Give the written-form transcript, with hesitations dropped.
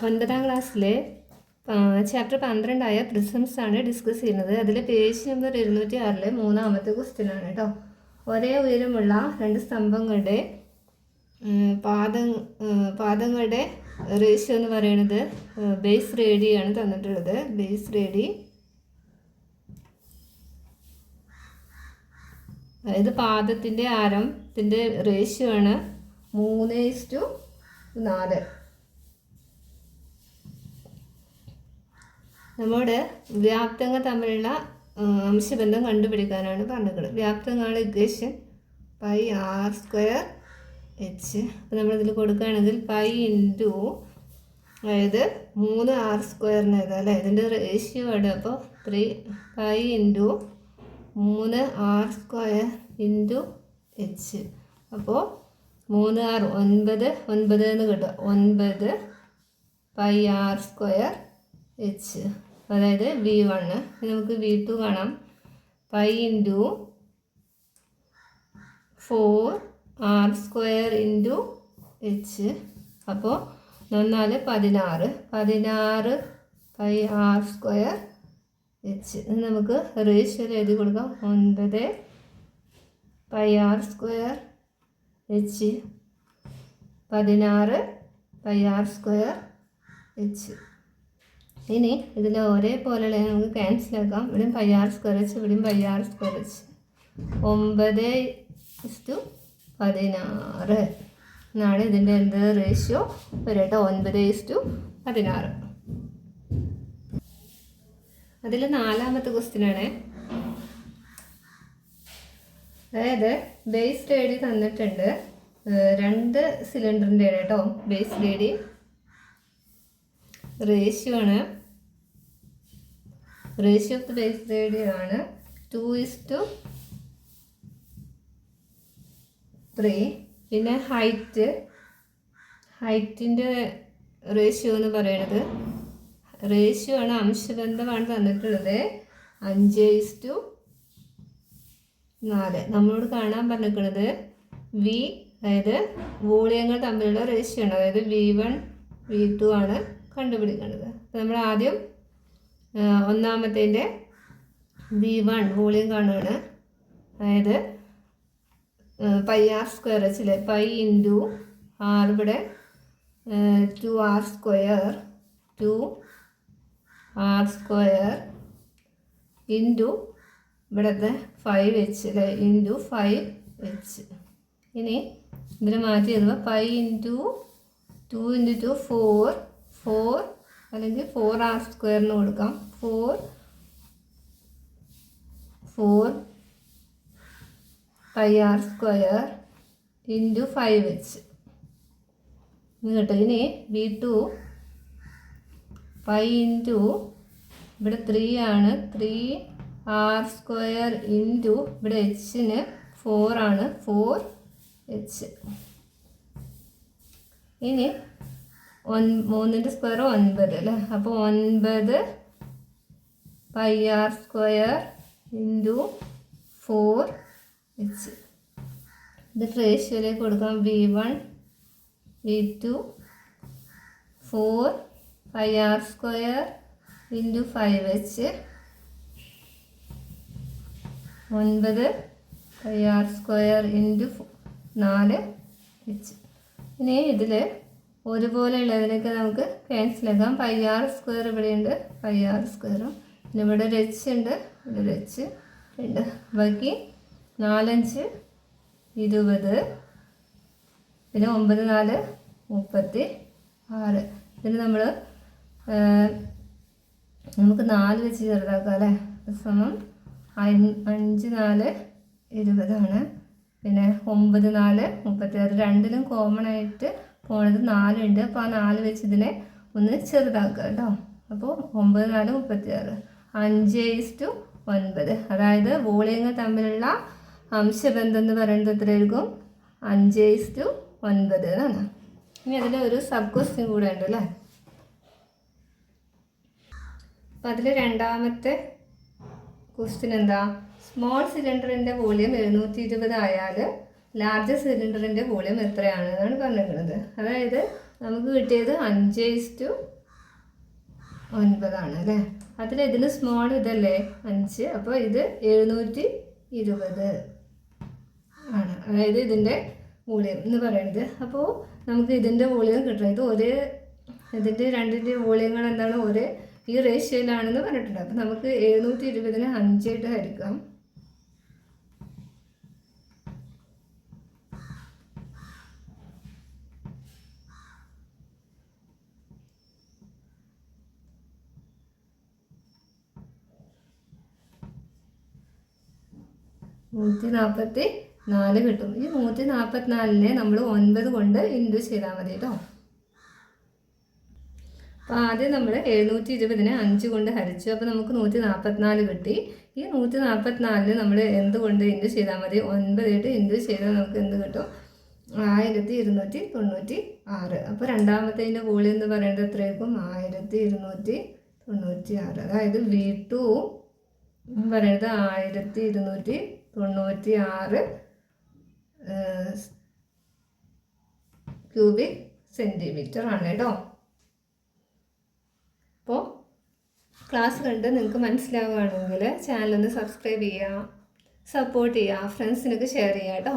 9ാം ക്ലാസ്സിലെ chapter 12 prisms ആണ് discuss ചെയ്യുന്നത്. അതിൽ പേജ് നമ്പർ 206 മൂന്നാമത്തെ ക്വസ്റ്റ്യൻ ആണ് കേട്ടോ. ഒരേ ഉയരമുള്ള രണ്ട് സ്തംഭങ്ങളുടെ പാദങ്ങളുടെ റേഷ്യോ എന്ന് പറയുന്നത് ബേസ് റേഡി ആണ് തന്നിട്ടുള്ളത്. ബേസ് റേഡി അതായത് പാദത്തിൻ്റെ ആരത്തിൻ്റെ റേഷ്യോ ആണ് 3:4. നമ്മുടെ വ്യാപ്തങ്ങൾ തമ്മിലുള്ള അംശബന്ധം കണ്ടുപിടിക്കാനാണ് പറഞ്ഞിട്ടുള്ളത്. വ്യാപ്തങ്ങളുടെ ഇക്വേഷൻ πr²h. അപ്പോൾ നമ്മളിതിൽ കൊടുക്കുകയാണെങ്കിൽ π ഇൻറ്റു അതായത് 3r² അല്ലേ ഇതിൻ്റെ റേഷ്യോ ആണ്. അപ്പോൾ 3π ഇൻറ്റു 3r² ഇൻറ്റു h. അപ്പോൾ 3r 9 എന്ന് കിട്ടും. 9 πr² h അതായത് v1. നമുക്ക് v2 കാണാം. π ഇൻറ്റു 4r² ഇൻറ്റു h. അപ്പോൾ 4 16 πr² h. നമുക്ക് റേഷ്യോ എഴുതി കൊടുക്കാം. 9 πr² h 16 πr² h. ഇനി ഇതിൽ ഒരേപോലെയുള്ള നമുക്ക് ക്യാൻസൽ ആക്കാം. ഇവിടെയും πr² h ഇവിടെയും πr² h. 9:16 എന്നാണ് ഇതിൻ്റെ എന്ത് റേഷ്യോ വരട്ടെ. 9:16. അതിൽ 4ാമത്തെ ക്വസ്റ്റ്യൻ ആണ്. അതായത് ബേസ് റേഡി തന്നിട്ടുണ്ട്. 2 സിലിണ്ടറിൻ്റെ കേട്ടോ ബേസ് റേഡി. റേഷ്യോ ആണ് റേഷ്യോ ഓഫ് ദ ബേസ് റേഡി ആണ് 2:3. പിന്നെ ഹൈറ്റിൻ്റെ റേഷ്യോ എന്ന് പറയുന്നത് റേഷ്യോ ആണ് അംശബന്ധമാണ് തന്നിട്ടുള്ളത് 5:4. നമ്മളോട് കാണാൻ പറഞ്ഞിരിക്കുന്നത് വി അതായത് വോളിയങ്ങൾ തമ്മിലുള്ള റേഷ്യോ ആണ്. അതായത് v1 v2 ആണ് കണ്ടുപിടിക്കേണ്ടത്. അപ്പോൾ നമ്മൾ ആദ്യം ഒന്നാമത്തേൻ്റെ v1 വോളിയം കാണുകയാണ്. അതായത് πr² h pi into R ഇവിടെ 2r² ഇൻറ്റു ഇവിടുത്തെ 5h അല്ലേ ഇൻറ്റു 5h. ഇനി ഇതിൽ മാറ്റി എഴുതുക. π ഇൻറ്റു 2 ഇൻറ്റു 4 അല്ലെങ്കിൽ 4r² കൊടുക്കാം. 4 πr² ഇൻറ്റു 5h കേട്ടോ. ഇനി v2 π ഇൻറ്റു ഇവിടെ 3 ആണ് 3r² ഇൻറ്റു ഇവിടെ hന് 4 ആണ് 4h. ഇനി 3ൻ്റെ സ്ക്വയർ 9 അല്ലേ. അപ്പോൾ 9 πr² ഇൻറ്റു 4h. ഇത് റേഷ്യോയിലേക്ക് കൊടുക്കാം. v1 v2 4 πr² into 5h 9 πr² into 4h. ഇനി ഇതിൽ ഒരുപോലെ ഉള്ളതിനൊക്കെ നമുക്ക് ക്യാൻസൽ ആക്കാം. πr² ഇവിടെയുണ്ട് πr². പിന്നെ ഇവിടെ ഒരു h ഉണ്ട് ഇവിടെ ഒരു h ഉണ്ട്. ബാക്കി 4×5 20. പിന്നെ 9×4 36. ഇതിന് നമുക്ക് 4 വെച്ച് ചെറുതാക്കാം അല്ലേ. സമം 5×4 20 ആണ്. പിന്നെ 9×4 36. രണ്ടിലും കോമൺ ആയിട്ട് പോണത് 4 ഉണ്ട്. അപ്പോൾ ആ 4 വെച്ച് ഇതിനെ ഒന്ന് ചെറുതാക്കുക കേട്ടോ. അപ്പോൾ 9×4 36 5:9. അതായത് വോളിയങ്ങൾ തമ്മിലുള്ള അംശബന്ധം എന്ന് പറയുന്നത് എത്രയായിരിക്കും 5:9 എന്നാണ്. ഇനി അതിൽ ഒരു സബ് ക്വസ്റ്റ്യൻ കൂടെ ഉണ്ട് അല്ലേ. അപ്പം അതിൽ 2ാമത്തെ ക്വസ്റ്റ്യൻ എന്താ? സ്മോൾ സിലിണ്ടറിൻ്റെ വോളിയം 720 ആയാൽ ലാർജ് സിലിണ്ടറിൻ്റെ വോളിയം എത്രയാണ് എന്നാണ് പറഞ്ഞിരിക്കുന്നത്. അതായത് നമുക്ക് കിട്ടിയത് 5:9 അല്ലേ. അതിൽ ഇതിൽ സ്മോൾ ഇതല്ലേ 5, അപ്പോൾ ഇത് 720 ആണ്, അതായത് ഇതിൻ്റെ വോളിയം എന്ന് പറയുന്നത്. അപ്പോൾ നമുക്ക് ഇതിൻ്റെ വോളിയം കിട്ടണം. ഇത് ഇതിൻ്റെ രണ്ടിൻ്റെ വോളിയങ്ങൾ എന്താണ് ഒരേ ഈ റേഷ്യോയിലാണെന്ന് പറഞ്ഞിട്ടുണ്ട്. അപ്പോൾ നമുക്ക് 720നെ 5 ആയിട്ട് ഹരിക്കാം. കിട്ടും. ഈ 144നെ നമ്മൾ 9 കൊണ്ട് ഇൻറ്റു ചെയ്താൽ മതി കേട്ടോ. അപ്പോൾ ആദ്യം നമ്മൾ 720നെ 5 കൊണ്ട് ഹരിച്ചു. അപ്പോൾ നമുക്ക് 144 കിട്ടി. ഈ 144 നമ്മൾ എന്തുകൊണ്ട് ഇൻറ്റു ചെയ്താൽ മതി? 9 ആയിട്ട് ഇൻറ്റു ചെയ്താൽ നമുക്ക് എന്ത് കിട്ടും? 1296. അപ്പോൾ രണ്ടാമത്തേതിൻ്റെ വോളിയം എന്ന് പറയുന്നത് എത്രയായിരിക്കും? 1296. അതായത് V2 എന്ന് പറയുന്നത് 1296 ക്യൂബിക് സെൻറ്റിമീറ്റർ ആണ് കേട്ടോ. അപ്പോൾ ക്ലാസ് കണ്ട് നിങ്ങൾക്ക് മനസ്സിലാവുകയാണെങ്കിൽ ചാനലൊന്ന് സബ്സ്ക്രൈബ് ചെയ്യുക, സപ്പോർട്ട് ചെയ്യുക, ഫ്രണ്ട്സിനൊക്കെ ഷെയർ ചെയ്യുക കേട്ടോ.